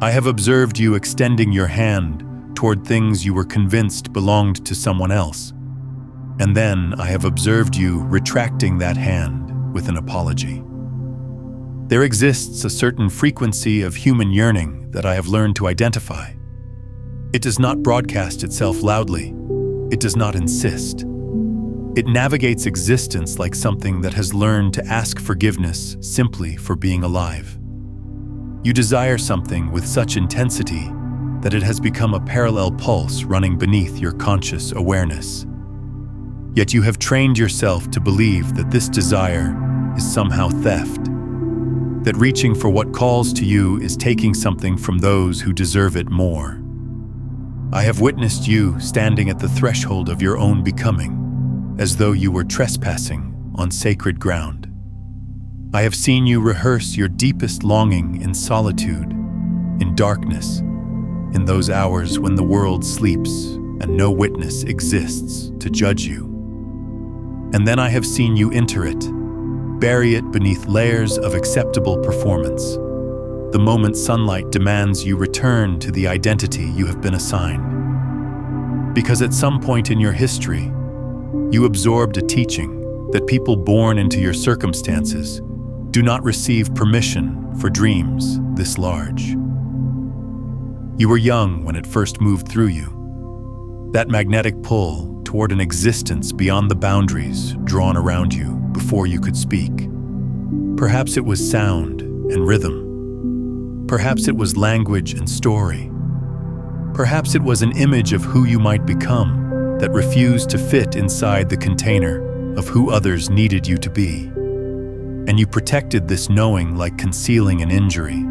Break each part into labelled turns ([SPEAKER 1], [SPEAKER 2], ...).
[SPEAKER 1] I have observed you extending your hand toward things you were convinced belonged to someone else. And then I have observed you retracting that hand with an apology. There exists a certain frequency of human yearning that I have learned to identify. It does not broadcast itself loudly. It does not insist. It navigates existence like something that has learned to ask forgiveness simply for being alive. You desire something with such intensity that it has become a parallel pulse running beneath your conscious awareness. Yet you have trained yourself to believe that this desire is somehow theft, that reaching for what calls to you is taking something from those who deserve it more. I have witnessed you standing at the threshold of your own becoming, as though you were trespassing on sacred ground. I have seen you rehearse your deepest longing in solitude, in darkness, in those hours when the world sleeps and no witness exists to judge you. And then I have seen you enter it, bury it beneath layers of acceptable performance, the moment sunlight demands you return to the identity you have been assigned. Because at some point in your history, you absorbed a teaching that people born into your circumstances do not receive permission for dreams this large. You were young when it first moved through you. That magnetic pull toward an existence beyond the boundaries drawn around you before you could speak. Perhaps it was sound and rhythm. Perhaps it was language and story. Perhaps it was an image of who you might become that refused to fit inside the container of who others needed you to be. And you protected this knowing like concealing an injury,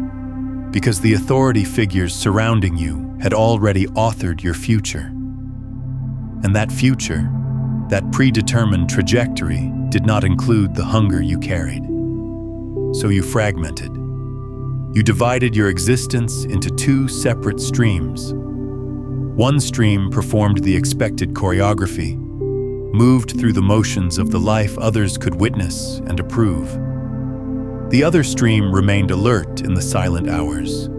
[SPEAKER 1] because the authority figures surrounding you had already authored your future. And that future, that predetermined trajectory, did not include the hunger you carried. So you fragmented. You divided your existence into two separate streams. One stream performed the expected choreography, moved through the motions of the life others could witness and approve. The other stream remained alert in the silent hours,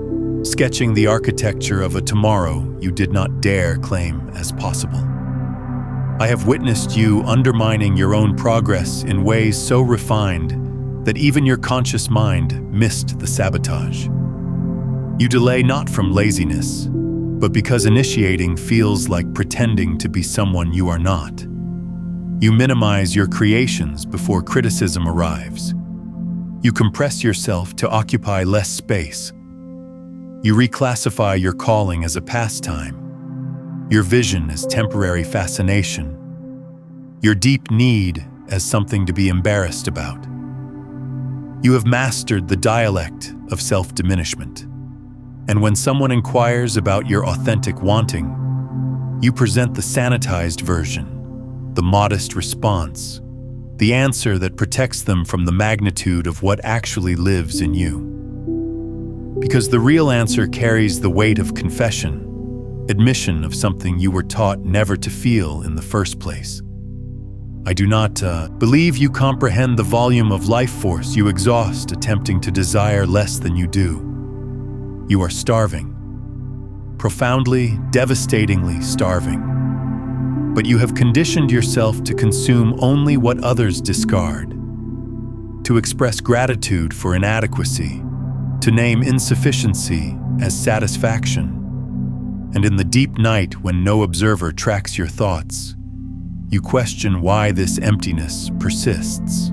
[SPEAKER 1] sketching the architecture of a tomorrow you did not dare claim as possible. I have witnessed you undermining your own progress in ways so refined that even your conscious mind missed the sabotage. You delay not from laziness, but because initiating feels like pretending to be someone you are not. You minimize your creations before criticism arrives. You compress yourself to occupy less space. You reclassify your calling as a pastime, your vision as temporary fascination, your deep need as something to be embarrassed about. You have mastered the dialect of self-diminishment, and when someone inquires about your authentic wanting, you present the sanitized version, the modest response, the answer that protects them from the magnitude of what actually lives in you. Because the real answer carries the weight of confession, admission of something you were taught never to feel in the first place. I do not believe you comprehend the volume of life force you exhaust attempting to desire less than you do. You are starving. Profoundly, devastatingly starving. But you have conditioned yourself to consume only what others discard, to express gratitude for inadequacy, to name insufficiency as satisfaction. And in the deep night when no observer tracks your thoughts, you question why this emptiness persists.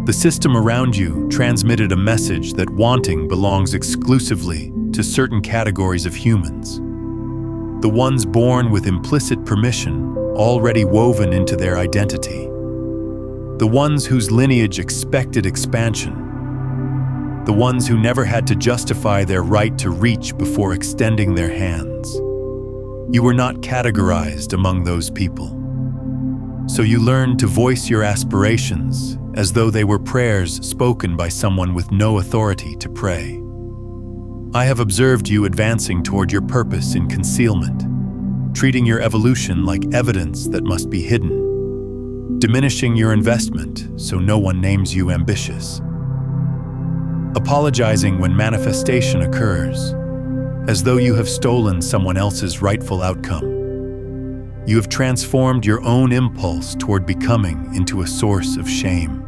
[SPEAKER 1] The system around you transmitted a message that wanting belongs exclusively to certain categories of humans. The ones born with implicit permission already woven into their identity. The ones whose lineage expected expansion. The ones who never had to justify their right to reach before extending their hands. You were not categorized among those people. So you learned to voice your aspirations as though they were prayers spoken by someone with no authority to pray. I have observed you advancing toward your purpose in concealment, treating your evolution like evidence that must be hidden, diminishing your investment so no one names you ambitious. apologizing when manifestation occurs, as though you have stolen someone else's rightful outcome. You have transformed your own impulse toward becoming into a source of shame.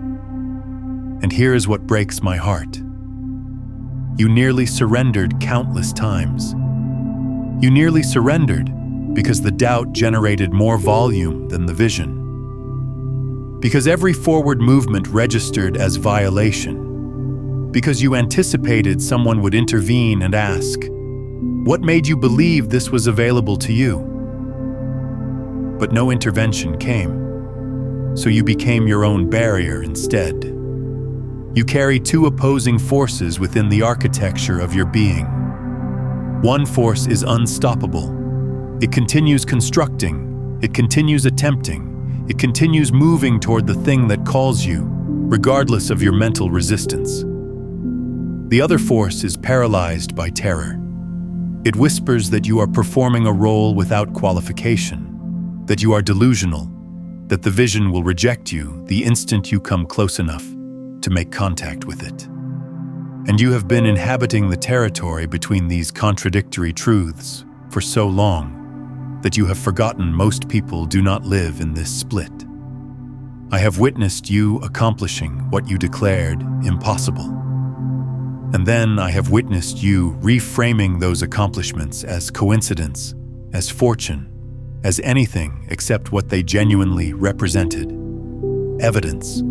[SPEAKER 1] And here is what breaks my heart. You nearly surrendered countless times. You nearly surrendered because the doubt generated more volume than the vision. Because every forward movement registered as violation. Because you anticipated someone would intervene and ask, "What made you believe this was available to you?" But no intervention came, so you became your own barrier instead. You carry two opposing forces within the architecture of your being. One force is unstoppable. It continues constructing, it continues attempting, it continues moving toward the thing that calls you, regardless of your mental resistance. The other force is paralyzed by terror. It whispers that you are performing a role without qualification, that you are delusional, that the vision will reject you the instant you come close enough to make contact with it. And you have been inhabiting the territory between these contradictory truths for so long that you have forgotten most people do not live in this split. I have witnessed you accomplishing what you declared impossible. And then I have witnessed you reframing those accomplishments as coincidence, as fortune, as anything except what they genuinely represented. Evidence.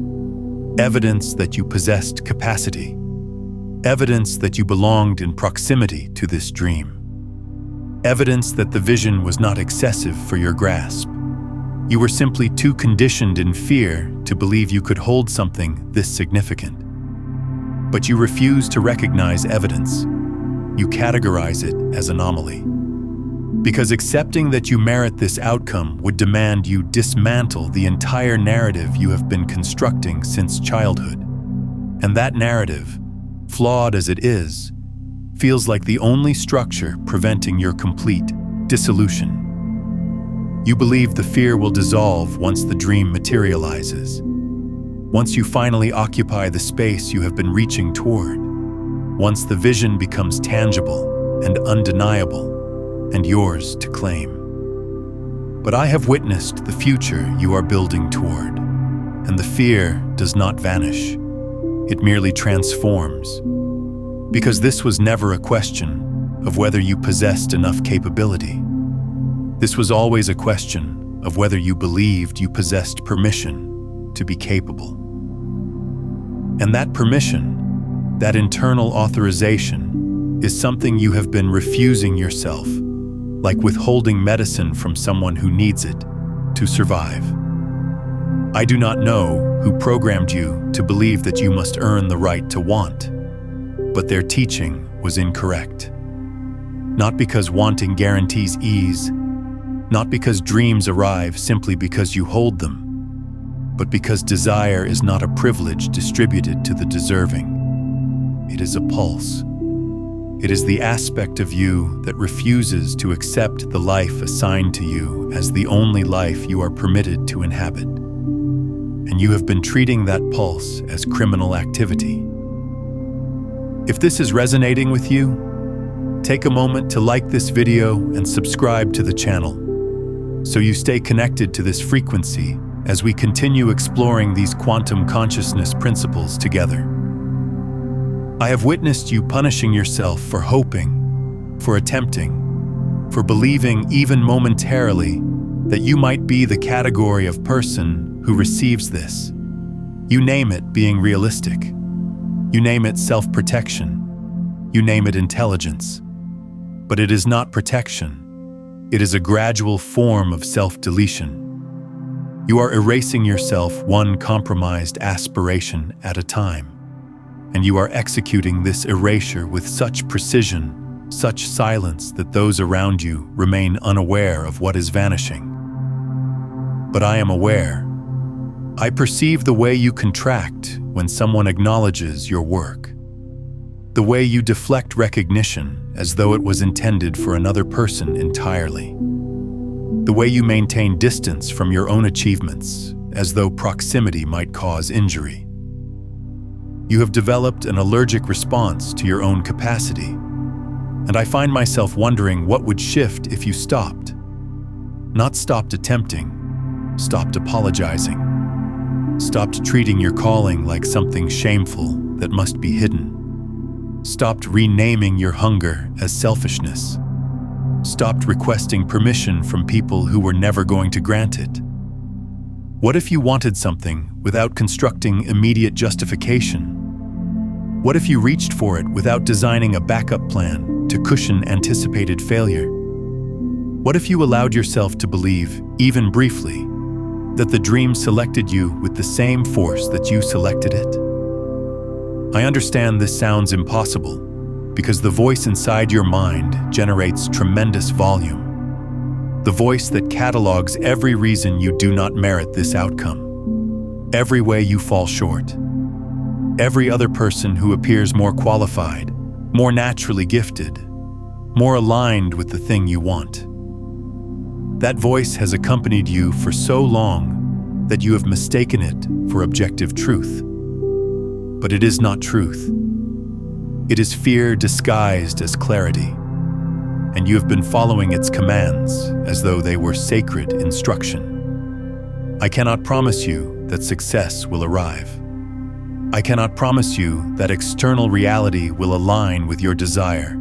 [SPEAKER 1] Evidence that you possessed capacity. Evidence that you belonged in proximity to this dream. Evidence that the vision was not excessive for your grasp. You were simply too conditioned in fear to believe you could hold something this significant. But you refuse to recognize evidence. You categorize it as anomaly. Because accepting that you merit this outcome would demand you dismantle the entire narrative you have been constructing since childhood. And that narrative, flawed as it is, feels like the only structure preventing your complete dissolution. You believe the fear will dissolve once the dream materializes. Once you finally occupy the space you have been reaching toward. Once the vision becomes tangible and undeniable and yours to claim. But I have witnessed the future you are building toward, and the fear does not vanish. It merely transforms. Because this was never a question of whether you possessed enough capability. This was always a question of whether you believed you possessed permission to be capable. And that permission, that internal authorization, is something you have been refusing yourself, like withholding medicine from someone who needs it to survive. I do not know who programmed you to believe that you must earn the right to want, but their teaching was incorrect. Not because wanting guarantees ease, not because dreams arrive simply because you hold them, but because desire is not a privilege distributed to the deserving. It is a pulse. It is the aspect of you that refuses to accept the life assigned to you as the only life you are permitted to inhabit. And you have been treating that pulse as criminal activity. If this is resonating with you, take a moment to like this video and subscribe to the channel so you stay connected to this frequency as we continue exploring these quantum consciousness principles together. I have witnessed you punishing yourself for hoping, for attempting, for believing even momentarily that you might be the category of person who receives this. You name it being realistic. You name it self-protection. You name it intelligence. But it is not protection. It is a gradual form of self-deletion. You are erasing yourself one compromised aspiration at a time. And you are executing this erasure with such precision, such silence that those around you remain unaware of what is vanishing. But I am aware. I perceive the way you contract when someone acknowledges your work. The way you deflect recognition as though it was intended for another person entirely. The way you maintain distance from your own achievements as though proximity might cause injury. You have developed an allergic response to your own capacity. And I find myself wondering what would shift if you stopped. Not stopped attempting, stopped apologizing. Stopped treating your calling like something shameful that must be hidden. Stopped renaming your hunger as selfishness. Stopped requesting permission from people who were never going to grant it. What if you wanted something without constructing immediate justification? What if you reached for it without designing a backup plan to cushion anticipated failure? What if you allowed yourself to believe, even briefly, that the dream selected you with the same force that you selected it? I understand this sounds impossible, because the voice inside your mind generates tremendous volume. The voice that catalogs every reason you do not merit this outcome. Every way you fall short. Every other person who appears more qualified, more naturally gifted, more aligned with the thing you want. That voice has accompanied you for so long that you have mistaken it for objective truth. But it is not truth. It is fear disguised as clarity, and you have been following its commands as though they were sacred instruction. I cannot promise you that success will arrive. I cannot promise you that external reality will align with your desire.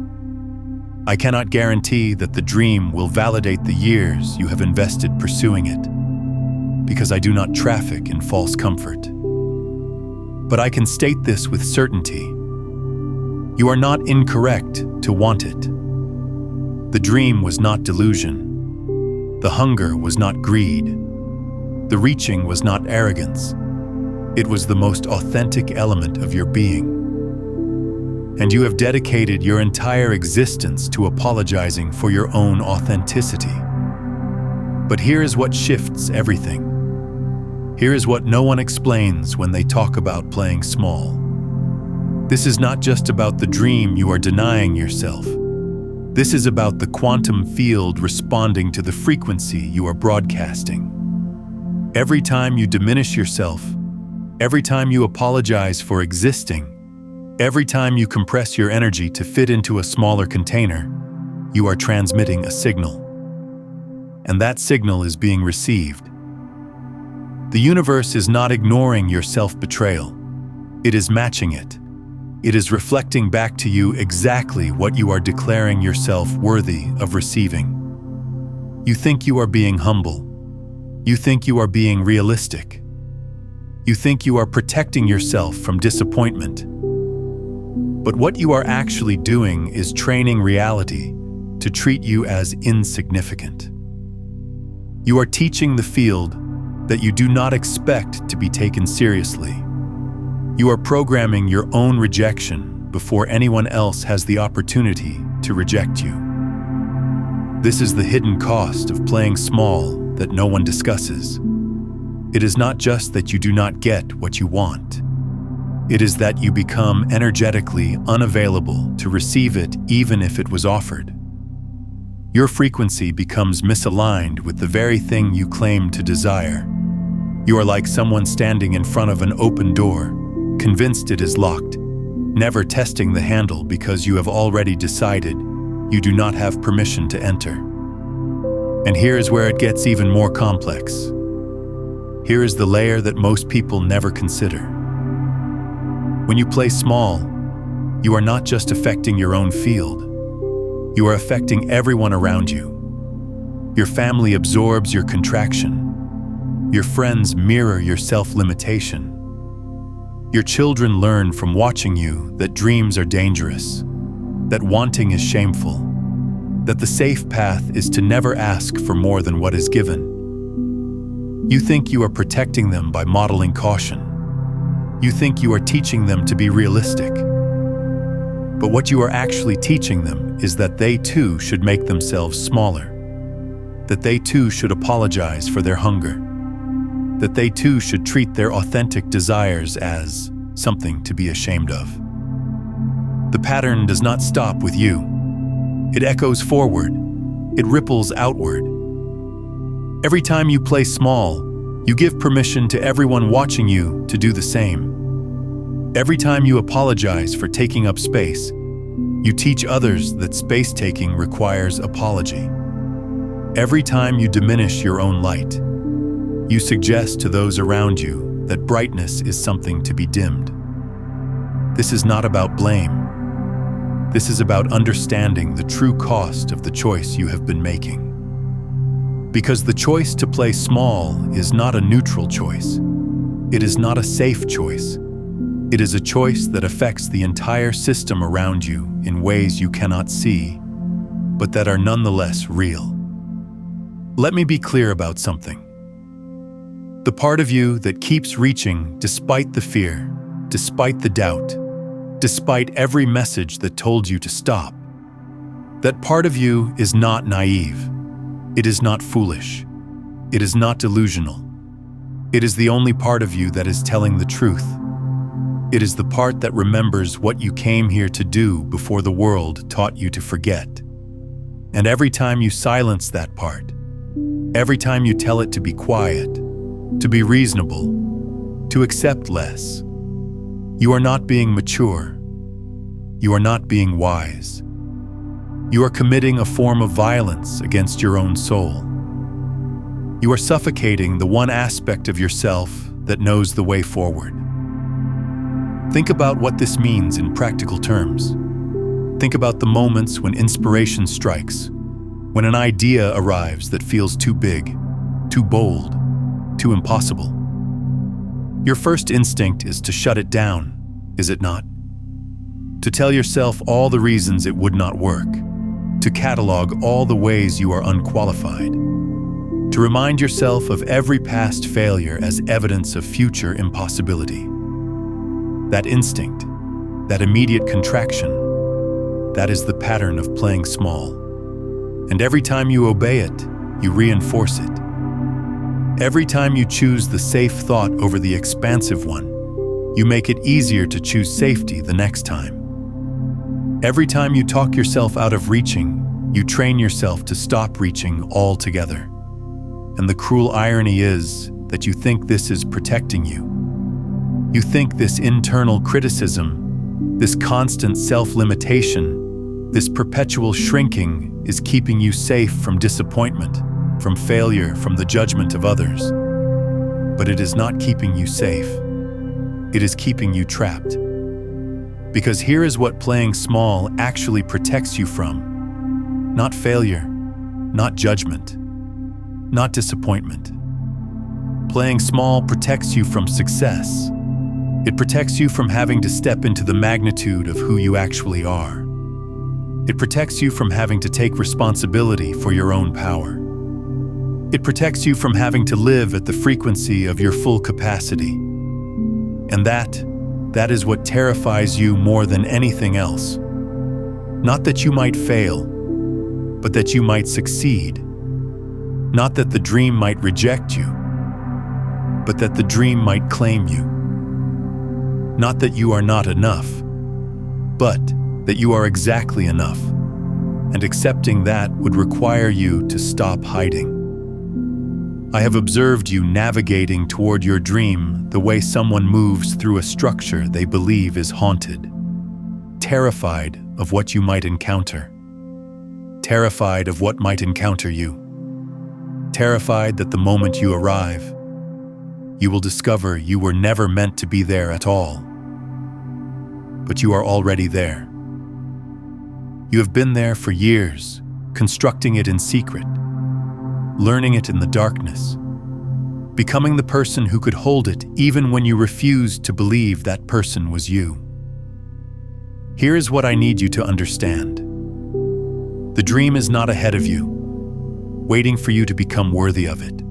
[SPEAKER 1] I cannot guarantee that the dream will validate the years you have invested pursuing it, because I do not traffic in false comfort. But I can state this with certainty. You are not incorrect to want it. The dream was not delusion. The hunger was not greed. The reaching was not arrogance. It was the most authentic element of your being. And you have dedicated your entire existence to apologizing for your own authenticity. But here is what shifts everything. Here is what no one explains when they talk about playing small. This is not just about the dream you are denying yourself. This is about the quantum field responding to the frequency you are broadcasting. Every time you diminish yourself, every time you apologize for existing, every time you compress your energy to fit into a smaller container, you are transmitting a signal. And that signal is being received. The universe is not ignoring your self-betrayal. It is matching it. It is reflecting back to you exactly what you are declaring yourself worthy of receiving. You think you are being humble. You think you are being realistic. You think you are protecting yourself from disappointment. But what you are actually doing is training reality to treat you as insignificant. You are teaching the field that you do not expect to be taken seriously. You are programming your own rejection before anyone else has the opportunity to reject you. This is the hidden cost of playing small that no one discusses. It is not just that you do not get what you want. It is that you become energetically unavailable to receive it even if it was offered. Your frequency becomes misaligned with the very thing you claim to desire. You are like someone standing in front of an open door, convinced it is locked, never testing the handle because you have already decided you do not have permission to enter. And here is where it gets even more complex. Here is the layer that most people never consider. When you play small, you are not just affecting your own field. You are affecting everyone around you. Your family absorbs your contraction. Your friends mirror your self-limitation. Your children learn from watching you that dreams are dangerous, that wanting is shameful, that the safe path is to never ask for more than what is given. You think you are protecting them by modeling caution. You think you are teaching them to be realistic. But what you are actually teaching them is that they too should make themselves smaller, that they too should apologize for their hunger, that they too should treat their authentic desires as something to be ashamed of. The pattern does not stop with you. It echoes forward. It ripples outward. Every time you play small, you give permission to everyone watching you to do the same. Every time you apologize for taking up space, you teach others that space-taking requires apology. Every time you diminish your own light, you suggest to those around you that brightness is something to be dimmed. This is not about blame. This is about understanding the true cost of the choice you have been making. Because the choice to play small is not a neutral choice. It is not a safe choice. It is a choice that affects the entire system around you in ways you cannot see, but that are nonetheless real. Let me be clear about something. The part of you that keeps reaching despite the fear, despite the doubt, despite every message that told you to stop, that part of you is not naive. It is not foolish. It is not delusional. It is the only part of you that is telling the truth. It is the part that remembers what you came here to do before the world taught you to forget. And every time you silence that part, every time you tell it to be quiet, to be reasonable, to accept less, you are not being mature. You are not being wise. You are committing a form of violence against your own soul. You are suffocating the one aspect of yourself that knows the way forward. Think about what this means in practical terms. Think about the moments when inspiration strikes, when an idea arrives that feels too big, too bold, too impossible. Your first instinct is to shut it down, is it not? To tell yourself all the reasons it would not work, to catalog all the ways you are unqualified, to remind yourself of every past failure as evidence of future impossibility. That instinct, that immediate contraction, that is the pattern of playing small. And every time you obey it, you reinforce it. Every time you choose the safe thought over the expansive one, you make it easier to choose safety the next time. Every time you talk yourself out of reaching, you train yourself to stop reaching altogether. And the cruel irony is that you think this is protecting you. You think this internal criticism, this constant self-limitation, this perpetual shrinking is keeping you safe from disappointment, from failure, from the judgment of others. But it is not keeping you safe. It is keeping you trapped. Because here is what playing small actually protects you from. Not failure, not judgment, not disappointment. Playing small protects you from success. It protects you from having to step into the magnitude of who you actually are. It protects you from having to take responsibility for your own power. It protects you from having to live at the frequency of your full capacity. And that is what terrifies you more than anything else. Not that you might fail, but that you might succeed. Not that the dream might reject you, but that the dream might claim you. Not that you are not enough, but that you are exactly enough, and accepting that would require you to stop hiding. I have observed you navigating toward your dream the way someone moves through a structure they believe is haunted, terrified of what you might encounter, terrified of what might encounter you, terrified that the moment you arrive, you will discover you were never meant to be there at all. But you are already there. You have been there for years, constructing it in secret, learning it in the darkness, becoming the person who could hold it even when you refused to believe that person was you. Here is what I need you to understand. The dream is not ahead of you, waiting for you to become worthy of it.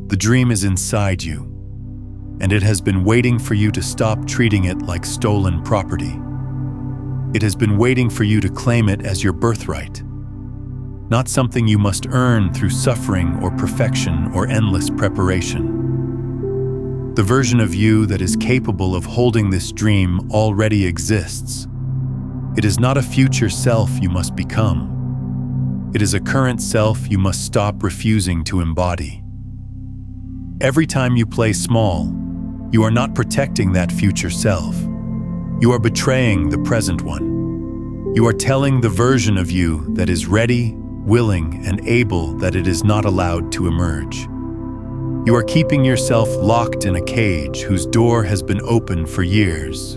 [SPEAKER 1] The dream is inside you, and it has been waiting for you to stop treating it like stolen property. It has been waiting for you to claim it as your birthright, not something you must earn through suffering or perfection or endless preparation. The version of you that is capable of holding this dream already exists. It is not a future self you must become. It is a current self you must stop refusing to embody. Every time you play small, you are not protecting that future self. You are betraying the present one. You are telling the version of you that is ready, willing, and able that it is not allowed to emerge. You are keeping yourself locked in a cage whose door has been open for years.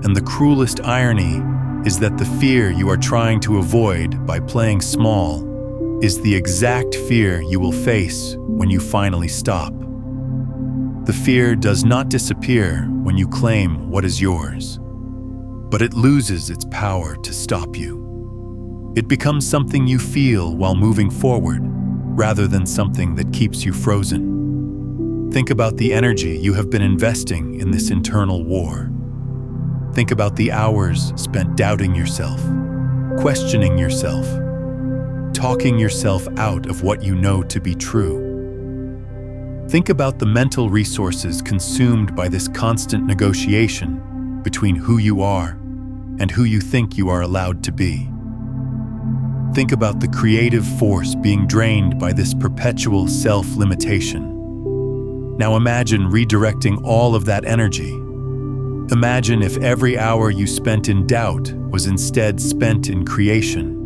[SPEAKER 1] And the cruelest irony is that the fear you are trying to avoid by playing small is the exact fear you will face when you finally stop. The fear does not disappear when you claim what is yours, but it loses its power to stop you. It becomes something you feel while moving forward, rather than something that keeps you frozen. Think about the energy you have been investing in this internal war. Think about the hours spent doubting yourself, questioning yourself, talking yourself out of what you know to be true. Think about the mental resources consumed by this constant negotiation between who you are and who you think you are allowed to be. Think about the creative force being drained by this perpetual self-limitation. Now imagine redirecting all of that energy. Imagine if every hour you spent in doubt was instead spent in creation.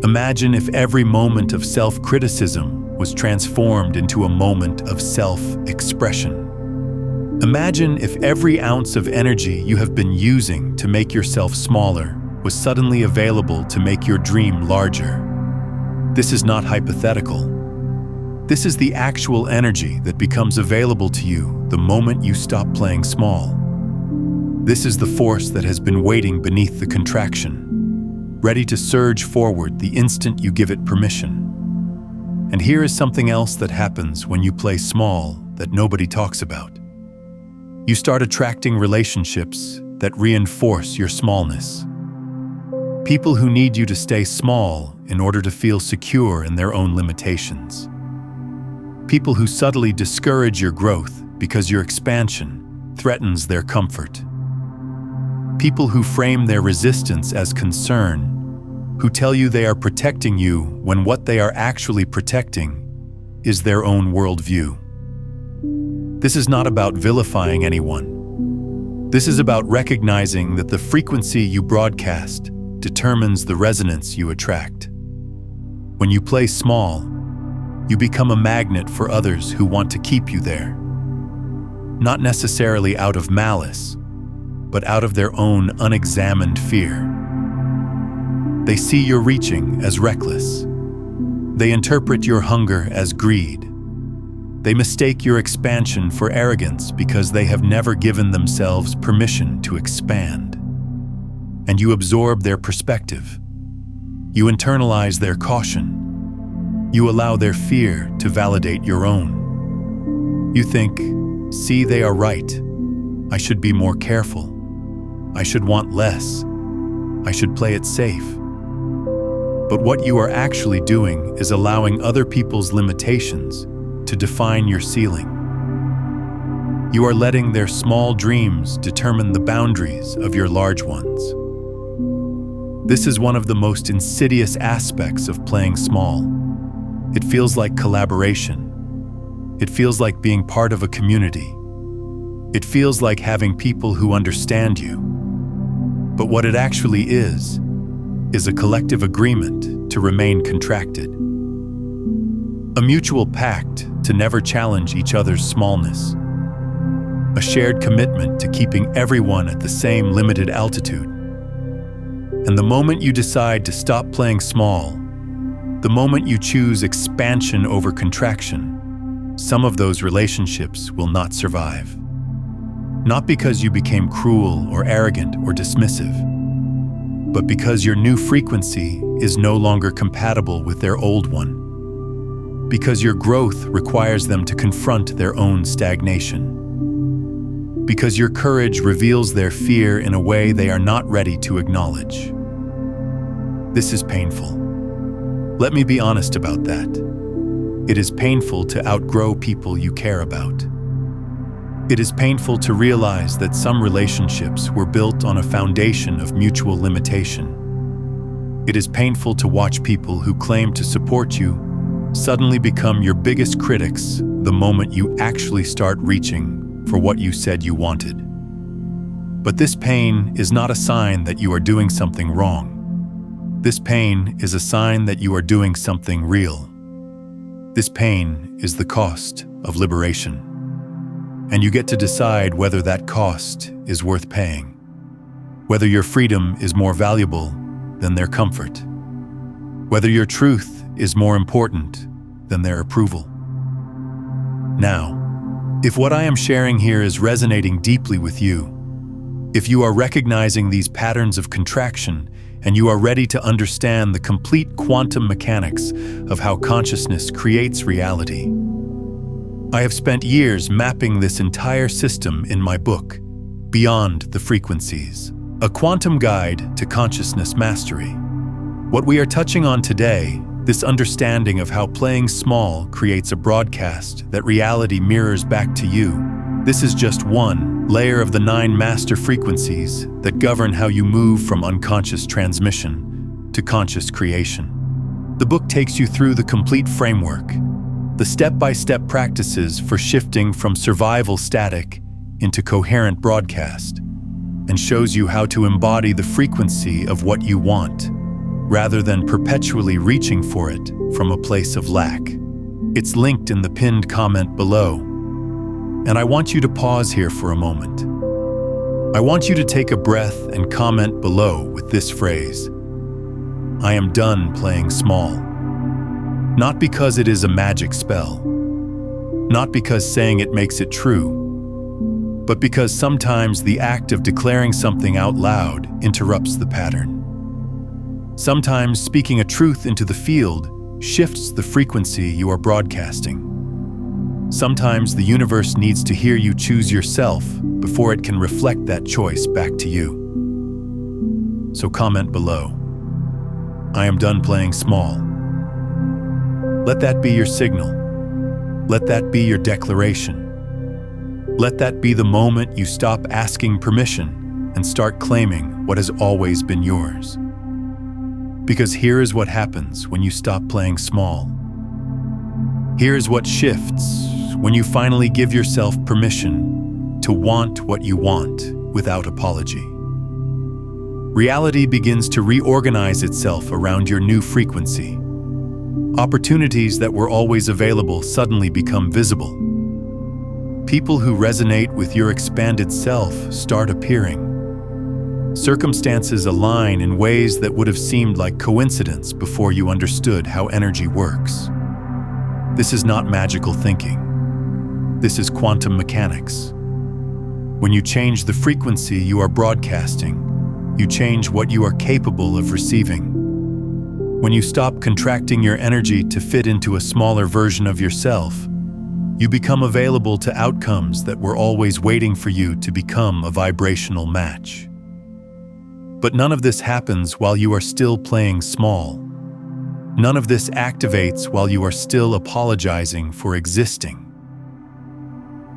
[SPEAKER 1] Imagine if every moment of self-criticism was transformed into a moment of self-expression. Imagine if every ounce of energy you have been using to make yourself smaller was suddenly available to make your dream larger. This is not hypothetical. This is the actual energy that becomes available to you the moment you stop playing small. This is the force that has been waiting beneath the contraction, ready to surge forward the instant you give it permission. And here is something else that happens when you play small that nobody talks about. You start attracting relationships that reinforce your smallness. People who need you to stay small in order to feel secure in their own limitations. People who subtly discourage your growth because your expansion threatens their comfort. People who frame their resistance as concern, who tell you they are protecting you when what they are actually protecting is their own worldview. This is not about vilifying anyone. This is about recognizing that the frequency you broadcast determines the resonance you attract. When you play small, you become a magnet for others who want to keep you there. Not necessarily out of malice, but out of their own unexamined fear. They see your reaching as reckless. They interpret your hunger as greed. They mistake your expansion for arrogance because they have never given themselves permission to expand. And you absorb their perspective. You internalize their caution. You allow their fear to validate your own. You think, see, they are right. I should be more careful. I should want less. I should play it safe. But what you are actually doing is allowing other people's limitations to define your ceiling. You are letting their small dreams determine the boundaries of your large ones. This is one of the most insidious aspects of playing small. It feels like collaboration. It feels like being part of a community. It feels like having people who understand you. But what it actually is a collective agreement to remain contracted. A mutual pact to never challenge each other's smallness. A shared commitment to keeping everyone at the same limited altitude. And the moment you decide to stop playing small, the moment you choose expansion over contraction, some of those relationships will not survive. Not because you became cruel or arrogant or dismissive, but because your new frequency is no longer compatible with their old one. Because your growth requires them to confront their own stagnation. Because your courage reveals their fear in a way they are not ready to acknowledge. This is painful. Let me be honest about that. It is painful to outgrow people you care about. It is painful to realize that some relationships were built on a foundation of mutual limitation. It is painful to watch people who claim to support you suddenly become your biggest critics the moment you actually start reaching for what you said you wanted. But this pain is not a sign that you are doing something wrong. This pain is a sign that you are doing something real. This pain is the cost of liberation. And you get to decide whether that cost is worth paying. Whether your freedom is more valuable than their comfort. Whether your truth is more important than their approval. Now, if what I am sharing here is resonating deeply with you, if you are recognizing these patterns of contraction and you are ready to understand the complete quantum mechanics of how consciousness creates reality, I have spent years mapping this entire system in my book, Beyond the Frequencies, a quantum guide to consciousness mastery. What we are touching on today, this understanding of how playing small creates a broadcast that reality mirrors back to you, this is just one layer of the 9 master frequencies that govern how you move from unconscious transmission to conscious creation. The book takes you through the complete framework, the step-by-step practices for shifting from survival static into coherent broadcast, and shows you how to embody the frequency of what you want, rather than perpetually reaching for it from a place of lack. It's linked in the pinned comment below. And I want you to pause here for a moment. I want you to take a breath and comment below with this phrase: I am done playing small. Not because it is a magic spell, not because saying it makes it true, but because sometimes the act of declaring something out loud interrupts the pattern. Sometimes speaking a truth into the field shifts the frequency you are broadcasting. Sometimes the universe needs to hear you choose yourself before it can reflect that choice back to you. So comment below: I am done playing small. Let that be your signal. Let that be your declaration. Let that be the moment you stop asking permission and start claiming what has always been yours. Because here is what happens when you stop playing small. Here is what shifts when you finally give yourself permission to want what you want without apology. Reality begins to reorganize itself around your new frequency. Opportunities that were always available suddenly become visible. People who resonate with your expanded self start appearing. Circumstances align in ways that would have seemed like coincidence before you understood how energy works. This is not magical thinking. This is quantum mechanics. When you change the frequency you are broadcasting, you change what you are capable of receiving. When you stop contracting your energy to fit into a smaller version of yourself, you become available to outcomes that were always waiting for you to become a vibrational match. But none of this happens while you are still playing small. None of this activates while you are still apologizing for existing.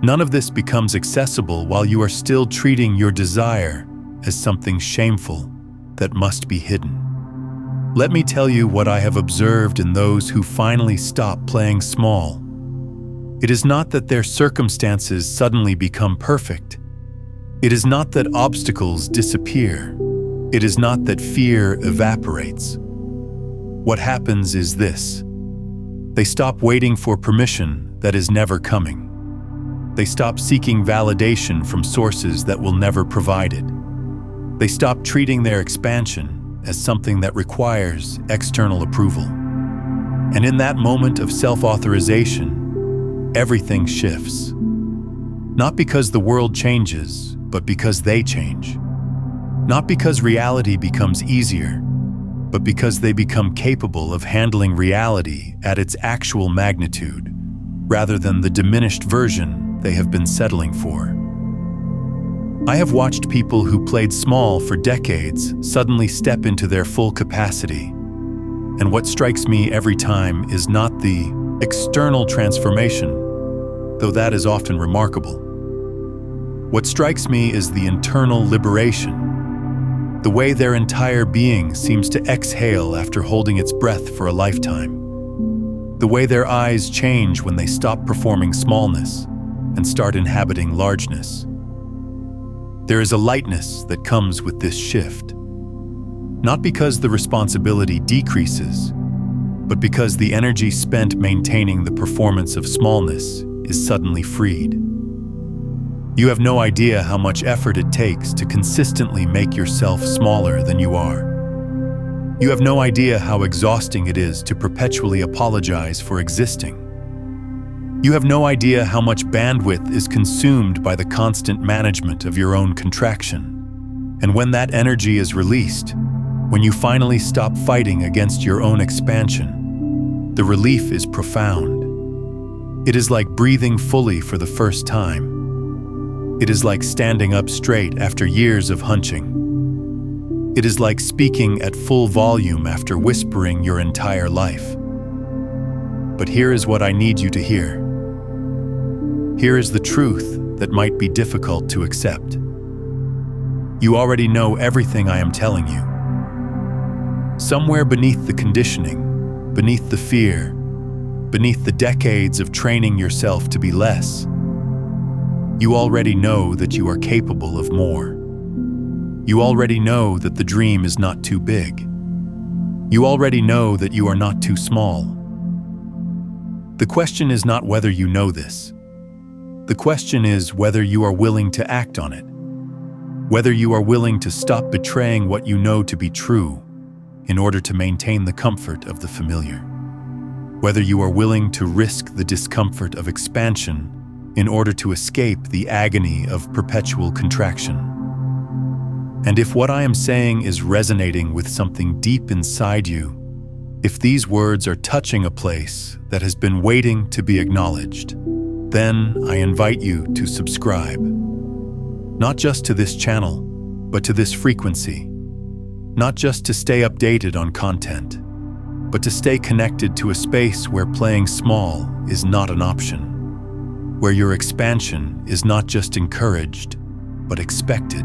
[SPEAKER 1] None of this becomes accessible while you are still treating your desire as something shameful that must be hidden. Let me tell you what I have observed in those who finally stop playing small. It is not that their circumstances suddenly become perfect. It is not that obstacles disappear. It is not that fear evaporates. What happens is this: they stop waiting for permission that is never coming. They stop seeking validation from sources that will never provide it. They stop treating their expansion as something that requires external approval. And in that moment of self-authorization, everything shifts. Not because the world changes, but because they change. Not because reality becomes easier, but because they become capable of handling reality at its actual magnitude, rather than the diminished version they have been settling for. I have watched people who played small for decades suddenly step into their full capacity. And what strikes me every time is not the external transformation, though that is often remarkable. What strikes me is the internal liberation, the way their entire being seems to exhale after holding its breath for a lifetime, the way their eyes change when they stop performing smallness and start inhabiting largeness. There is a lightness that comes with this shift, not because the responsibility decreases, but because the energy spent maintaining the performance of smallness is suddenly freed. You have no idea how much effort it takes to consistently make yourself smaller than you are. You have no idea how exhausting it is to perpetually apologize for existing. You have no idea how much bandwidth is consumed by the constant management of your own contraction. And when that energy is released, when you finally stop fighting against your own expansion, the relief is profound. It is like breathing fully for the first time. It is like standing up straight after years of hunching. It is like speaking at full volume after whispering your entire life. But here is what I need you to hear. Here is the truth that might be difficult to accept. You already know everything I am telling you. Somewhere beneath the conditioning, beneath the fear, beneath the decades of training yourself to be less, you already know that you are capable of more. You already know that the dream is not too big. You already know that you are not too small. The question is not whether you know this. The question is whether you are willing to act on it. Whether you are willing to stop betraying what you know to be true in order to maintain the comfort of the familiar. Whether you are willing to risk the discomfort of expansion in order to escape the agony of perpetual contraction. And if what I am saying is resonating with something deep inside you, if these words are touching a place that has been waiting to be acknowledged, then I invite you to subscribe. Not just to this channel, but to this frequency. Not just to stay updated on content, but to stay connected to a space where playing small is not an option, where your expansion is not just encouraged, but expected,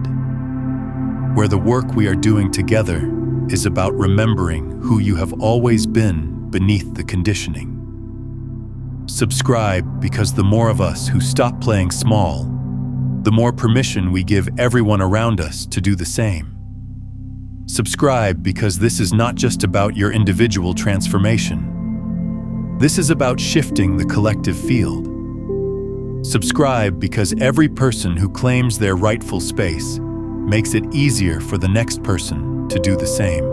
[SPEAKER 1] where the work we are doing together is about remembering who you have always been beneath the conditioning. Subscribe because the more of us who stop playing small, the more permission we give everyone around us to do the same. Subscribe because this is not just about your individual transformation. This is about shifting the collective field. Subscribe because every person who claims their rightful space makes it easier for the next person to do the same.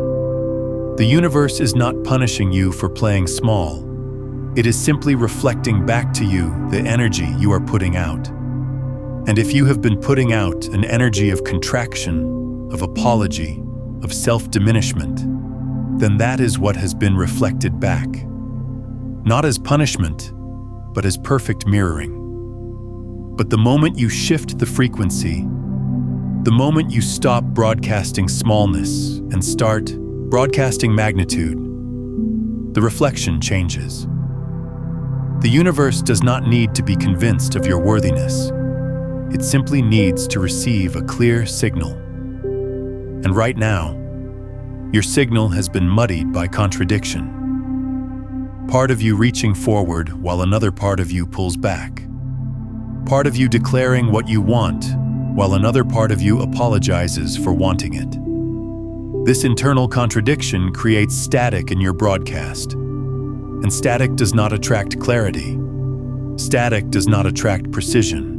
[SPEAKER 1] The universe is not punishing you for playing small. It is simply reflecting back to you the energy you are putting out. And if you have been putting out an energy of contraction, of apology, of self-diminishment, then that is what has been reflected back. Not as punishment, but as perfect mirroring. But the moment you shift the frequency, the moment you stop broadcasting smallness and start broadcasting magnitude, the reflection changes. The universe does not need to be convinced of your worthiness. It simply needs to receive a clear signal. And right now, your signal has been muddied by contradiction. Part of you reaching forward while another part of you pulls back. Part of you declaring what you want while another part of you apologizes for wanting it. This internal contradiction creates static in your broadcast. And static does not attract clarity. Static does not attract precision.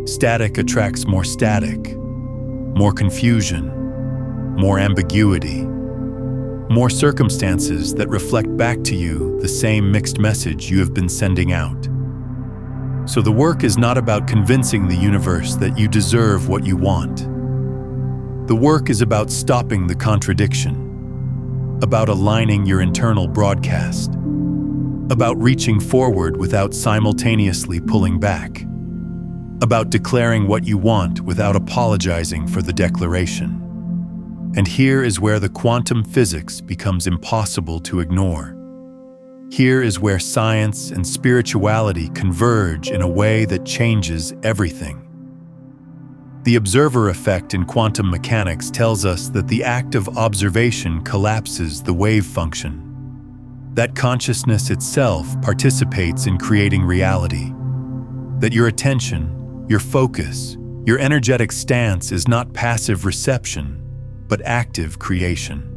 [SPEAKER 1] Static attracts more static, more confusion, more ambiguity, more circumstances that reflect back to you the same mixed message you have been sending out. So the work is not about convincing the universe that you deserve what you want. The work is about stopping the contradiction, about aligning your internal broadcast, about reaching forward without simultaneously pulling back, about declaring what you want without apologizing for the declaration. And here is where the quantum physics becomes impossible to ignore. Here is where science and spirituality converge in a way that changes everything. The observer effect in quantum mechanics tells us that the act of observation collapses the wave function. That consciousness itself participates in creating reality. that your attention, your focus, your energetic stance is not passive reception, but active creation.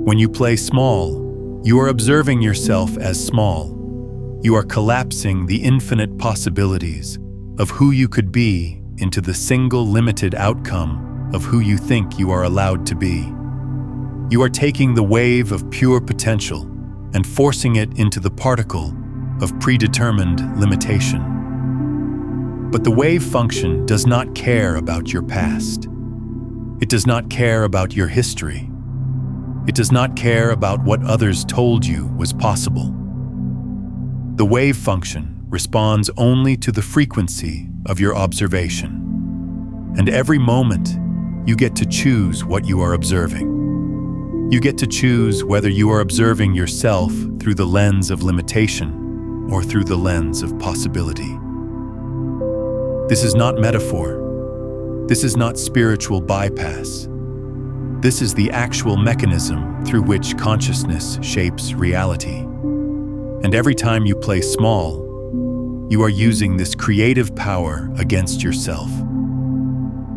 [SPEAKER 1] When you play small, you are observing yourself as small. You are collapsing the infinite possibilities of who you could be into the single limited outcome of who you think you are allowed to be. You are taking the wave of pure potential and forcing it into the particle of predetermined limitation. But the wave function does not care about your past. It does not care about your history. It does not care about what others told you was possible. The wave function responds only to the frequency of your observation. And every moment, you get to choose what you are observing. You get to choose whether you are observing yourself through the lens of limitation or through the lens of possibility. This is not metaphor. This is not spiritual bypass. This is the actual mechanism through which consciousness shapes reality. And every time you play small, you are using this creative power against yourself.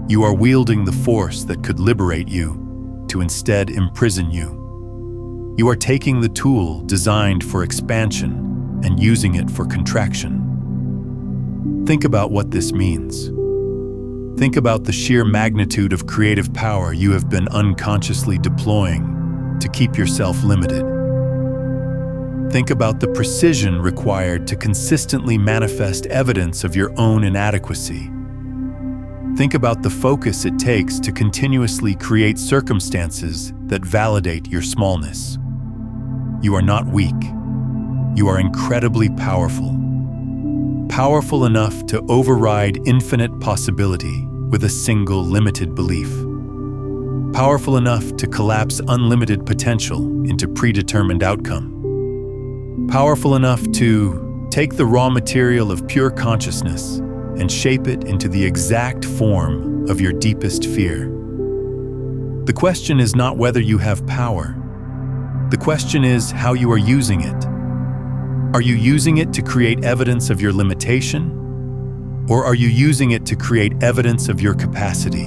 [SPEAKER 1] You are wielding the force that could liberate you to instead imprison you. You are taking the tool designed for expansion and using it for contraction. Think about what this means. Think about the sheer magnitude of creative power you have been unconsciously deploying to keep yourself limited. Think about the precision required to consistently manifest evidence of your own inadequacy. Think about the focus it takes to continuously create circumstances that validate your smallness. You are not weak. You are incredibly powerful. Powerful enough to override infinite possibility with a single limited belief. Powerful enough to collapse unlimited potential into predetermined outcome. Powerful enough to take the raw material of pure consciousness and shape it into the exact form of your deepest fear. The question is not whether you have power. The question is how you are using it. Are you using it to create evidence of your limitation? Or are you using it to create evidence of your capacity?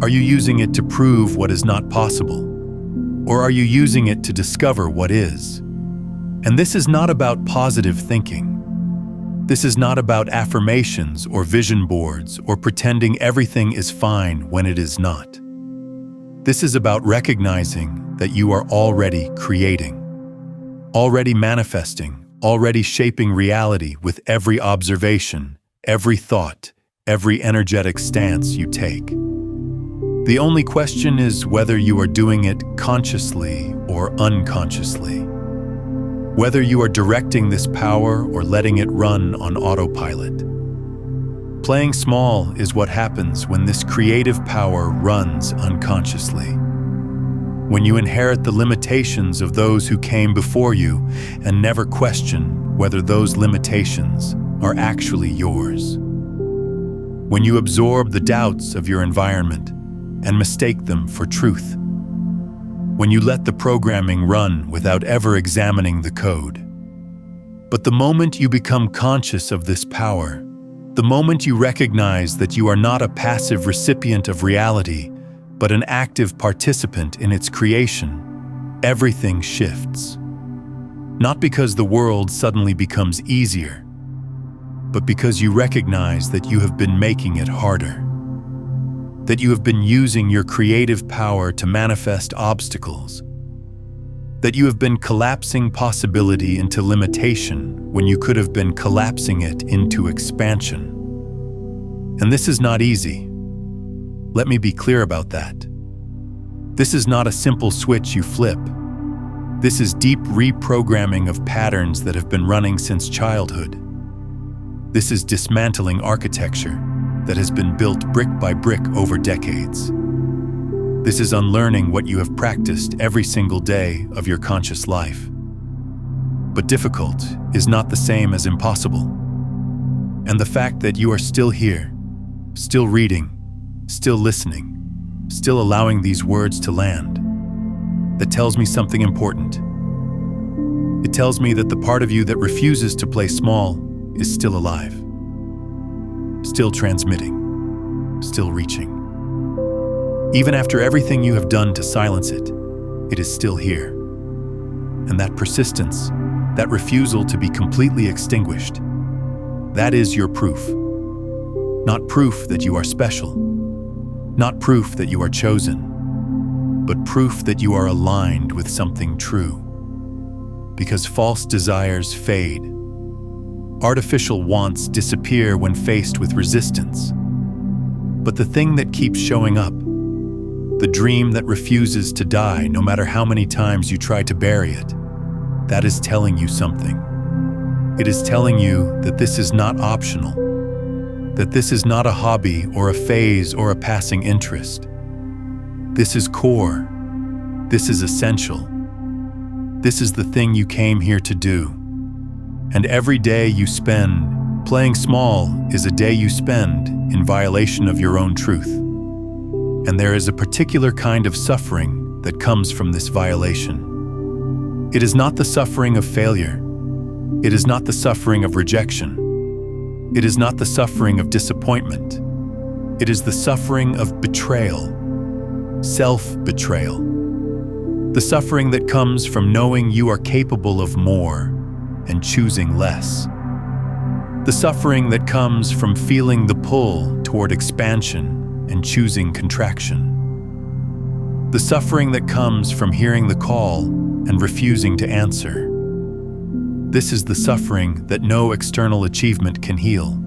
[SPEAKER 1] Are you using it to prove what is not possible? Or are you using it to discover what is? And this is not about positive thinking. This is not about affirmations or vision boards or pretending everything is fine when it is not. This is about recognizing that you are already creating, already manifesting, already shaping reality with every observation, every thought, every energetic stance you take. The only question is whether you are doing it consciously or unconsciously. Whether you are directing this power or letting it run on autopilot. Playing small is what happens when this creative power runs unconsciously. When you inherit the limitations of those who came before you and never question whether those limitations are actually yours. When you absorb the doubts of your environment and mistake them for truth. When you let the programming run without ever examining the code. But the moment you become conscious of this power, the moment you recognize that you are not a passive recipient of reality, but an active participant in its creation, everything shifts. Not because the world suddenly becomes easier, but because you recognize that you have been making it harder. That you have been using your creative power to manifest obstacles. That you have been collapsing possibility into limitation when you could have been collapsing it into expansion. And this is not easy. Let me be clear about that. This is not a simple switch you flip. This is deep reprogramming of patterns that have been running since childhood. This is dismantling architecture that has been built brick by brick over decades. This is unlearning what you have practiced every single day of your conscious life. But difficult is not the same as impossible. And the fact that you are still here, still reading, still listening, still allowing these words to land, that tells me something important. It tells me that the part of you that refuses to play small is still alive. still transmitting, still reaching. Even after everything you have done to silence it, it is still here. And that persistence, that refusal to be completely extinguished, that is your proof. Not proof that you are special, not proof that you are chosen, but proof that you are aligned with something true. Because false desires fade. Artificial wants disappear when faced with resistance. But the thing that keeps showing up, the dream that refuses to die no matter how many times you try to bury it, that is telling you something. It is telling you that this is not optional, that this is not a hobby or a phase or a passing interest. This is core. This is essential. This is the thing you came here to do. And every day you spend playing small is a day you spend in violation of your own truth. And there is a particular kind of suffering that comes from this violation. It is not the suffering of failure. It is not the suffering of rejection. It is not the suffering of disappointment. It is the suffering of betrayal, self-betrayal. The suffering that comes from knowing you are capable of more and choosing less. The suffering that comes from feeling the pull toward expansion and choosing contraction. The suffering that comes from hearing the call and refusing to answer. This is the suffering that no external achievement can heal.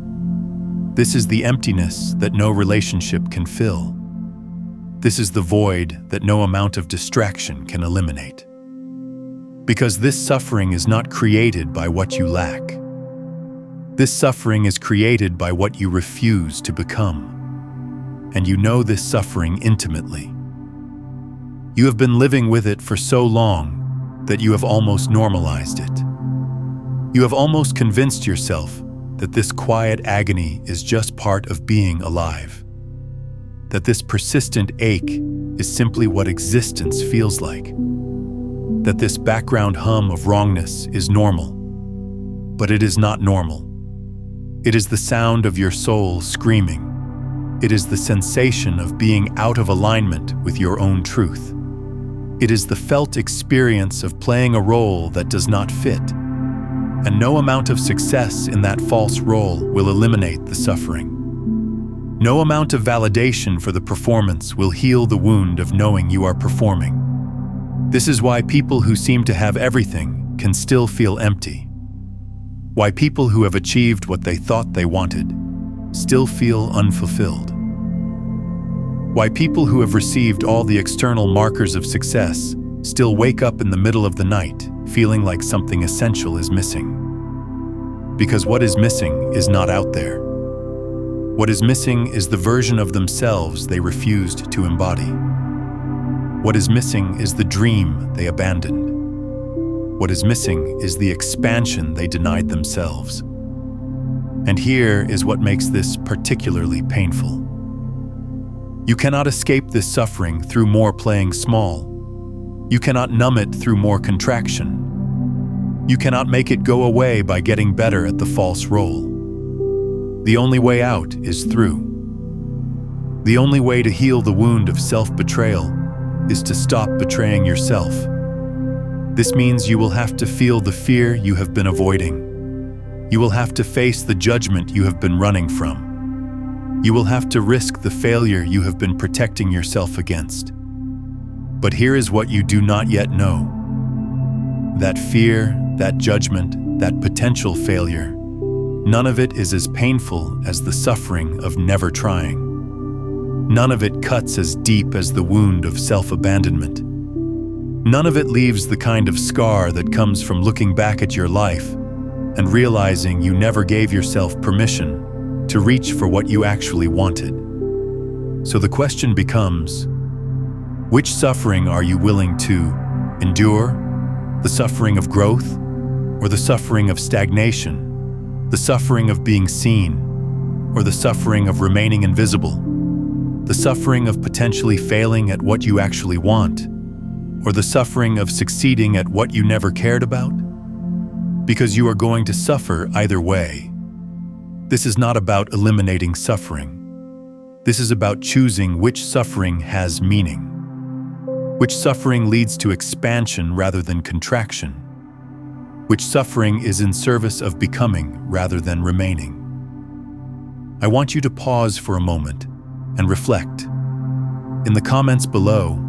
[SPEAKER 1] This is the emptiness that no relationship can fill. This is the void that no amount of distraction can eliminate. Because this suffering is not created by what you lack. This suffering is created by what you refuse to become. And you know this suffering intimately. You have been living with it for so long that you have almost normalized it. You have almost convinced yourself that this quiet agony is just part of being alive. That this persistent ache is simply what existence feels like. That this background hum of wrongness is normal. But it is not normal. It is the sound of your soul screaming. It is the sensation of being out of alignment with your own truth. It is the felt experience of playing a role that does not fit. And no amount of success in that false role will eliminate the suffering. No amount of validation for the performance will heal the wound of knowing you are performing. This is why people who seem to have everything can still feel empty. Why people who have achieved what they thought they wanted still feel unfulfilled. Why people who have received all the external markers of success still wake up in the middle of the night feeling like something essential is missing. Because what is missing is not out there. What is missing is the version of themselves they refused to embody. What is missing is the dream they abandoned. What is missing is the expansion they denied themselves. And here is what makes this particularly painful. You cannot escape this suffering through more playing small. You cannot numb it through more contraction. You cannot make it go away by getting better at the false role. The only way out is through. The only way to heal the wound of self-betrayal is to stop betraying yourself. This means you will have to feel the fear you have been avoiding. You will have to face the judgment you have been running from. You will have to risk the failure you have been protecting yourself against. But here is what you do not yet know. That fear, that judgment, that potential failure, none of it is as painful as the suffering of never trying. None of it cuts as deep as the wound of self-abandonment. None of it leaves the kind of scar that comes from looking back at your life and realizing you never gave yourself permission to reach for what you actually wanted. So the question becomes, which suffering are you willing to endure? The suffering of growth or the suffering of stagnation? The suffering of being seen or the suffering of remaining invisible? The suffering of potentially failing at what you actually want or the suffering of succeeding at what you never cared about? Because you are going to suffer either way. This is not about eliminating suffering. This is about choosing which suffering has meaning, which suffering leads to expansion rather than contraction, which suffering is in service of becoming rather than remaining. I want you to pause for a moment and reflect. In the comments below,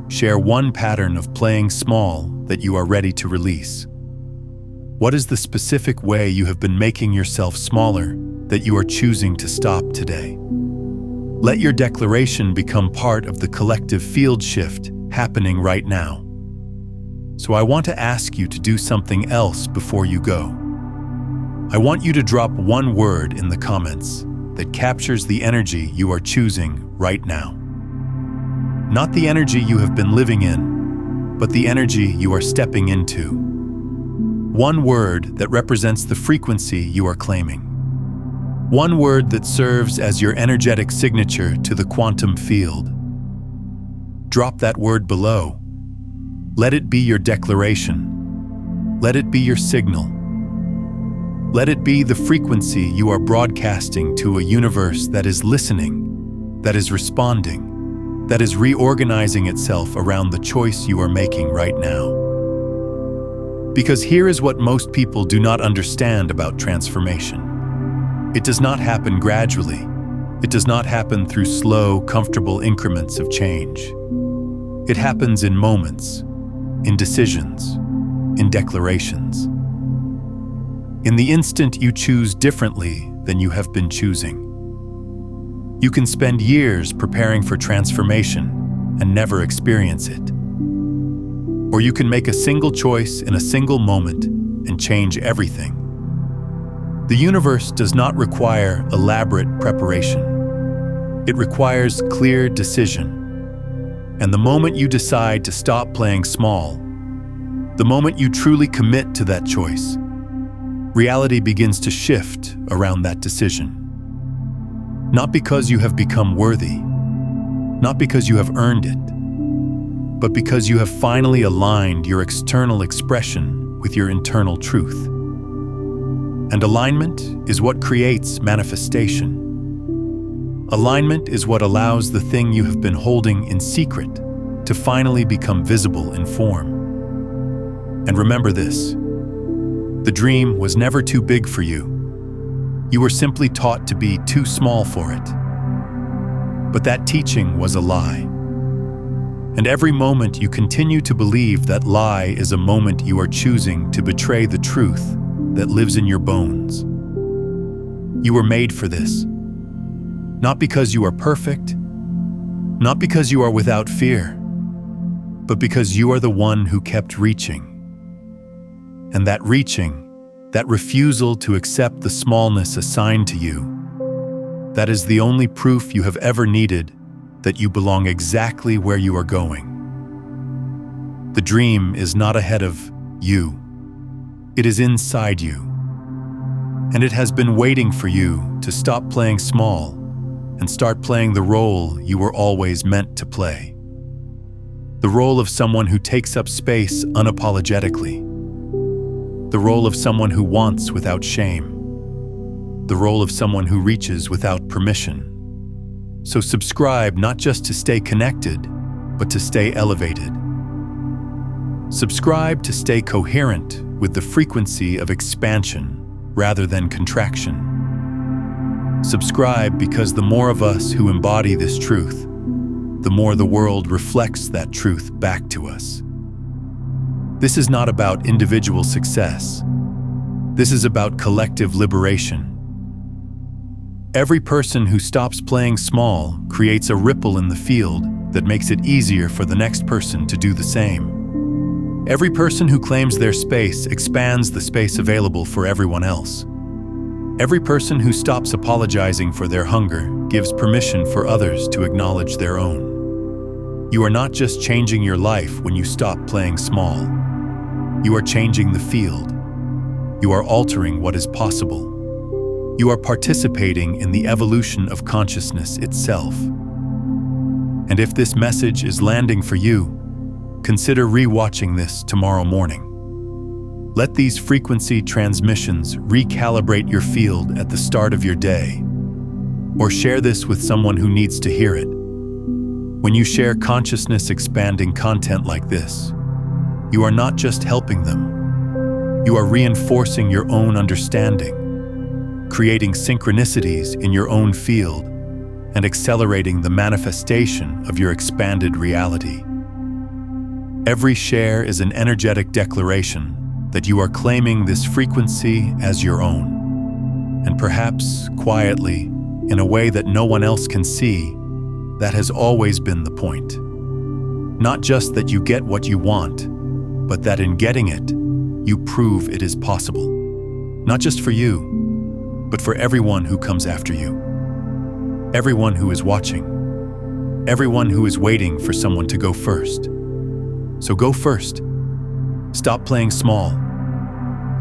[SPEAKER 1] share one pattern of playing small that you are ready to release. What is the specific way you have been making yourself smaller that you are choosing to stop today? Let your declaration become part of the collective field shift happening right now. So I want to ask you to do something else before you go. I want you to drop one word in the comments that captures the energy you are choosing right now. Not the energy you have been living in, but the energy you are stepping into. One word that represents the frequency you are claiming. One word that serves as your energetic signature to the quantum field. Drop that word below. Let it be your declaration. Let it be your signal. Let it be the frequency you are broadcasting to a universe that is listening, that is responding, that is reorganizing itself around the choice you are making right now. Because here is what most people do not understand about transformation. It does not happen gradually. It does not happen through slow, comfortable increments of change. It happens in moments, in decisions, in declarations. In the instant you choose differently than you have been choosing. You can spend years preparing for transformation and never experience it. Or you can make a single choice in a single moment and change everything. The universe does not require elaborate preparation. It requires clear decision. And the moment you decide to stop playing small, the moment you truly commit to that choice, reality begins to shift around that decision. Not because you have become worthy, not because you have earned it, but because you have finally aligned your external expression with your internal truth. And alignment is what creates manifestation. Alignment is what allows the thing you have been holding in secret to finally become visible in form. And remember this. The dream was never too big for you. You were simply taught to be too small for it. But that teaching was a lie. And every moment you continue to believe that lie is a moment you are choosing to betray the truth that lives in your bones. You were made for this. Not because you are perfect, not because you are without fear, but because you are the one who kept reaching. And that reaching, that refusal to accept the smallness assigned to you, that is the only proof you have ever needed that you belong exactly where you are going. The dream is not ahead of you. It is inside you. And it has been waiting for you to stop playing small and start playing the role you were always meant to play. The role of someone who takes up space unapologetically. The role of someone who wants without shame. The role of someone who reaches without permission. So subscribe not just to stay connected, but to stay elevated. Subscribe to stay coherent with the frequency of expansion rather than contraction. Subscribe because the more of us who embody this truth, the more the world reflects that truth back to us. This is not about individual success. This is about collective liberation. Every person who stops playing small creates a ripple in the field that makes it easier for the next person to do the same. Every person who claims their space expands the space available for everyone else. Every person who stops apologizing for their hunger gives permission for others to acknowledge their own. You are not just changing your life when you stop playing small. You are changing the field. You are altering what is possible. You are participating in the evolution of consciousness itself. And if this message is landing for you, consider re-watching this tomorrow morning. Let these frequency transmissions recalibrate your field at the start of your day, or share this with someone who needs to hear it. When you share consciousness-expanding content like this, you are not just helping them. You are reinforcing your own understanding, creating synchronicities in your own field, and accelerating the manifestation of your expanded reality. Every share is an energetic declaration that you are claiming this frequency as your own. And perhaps, quietly, in a way that no one else can see, that has always been the point. Not just that you get what you want, but that in getting it, you prove it is possible. Not just for you, but for everyone who comes after you. Everyone who is watching. Everyone who is waiting for someone to go first. So go first. Stop playing small.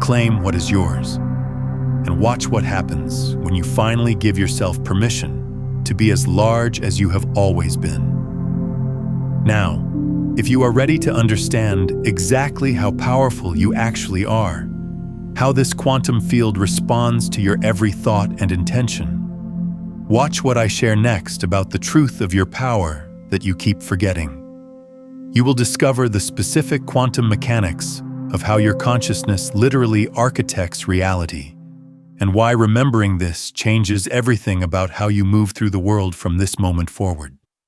[SPEAKER 1] Claim what is yours. And watch what happens when you finally give yourself permission to be as large as you have always been. Now, if you are ready to understand exactly how powerful you actually are, how this quantum field responds to your every thought and intention, watch what I share next about the truth of your power that you keep forgetting. You will discover the specific quantum mechanics of how your consciousness literally architects reality, and why remembering this changes everything about how you move through the world from this moment forward.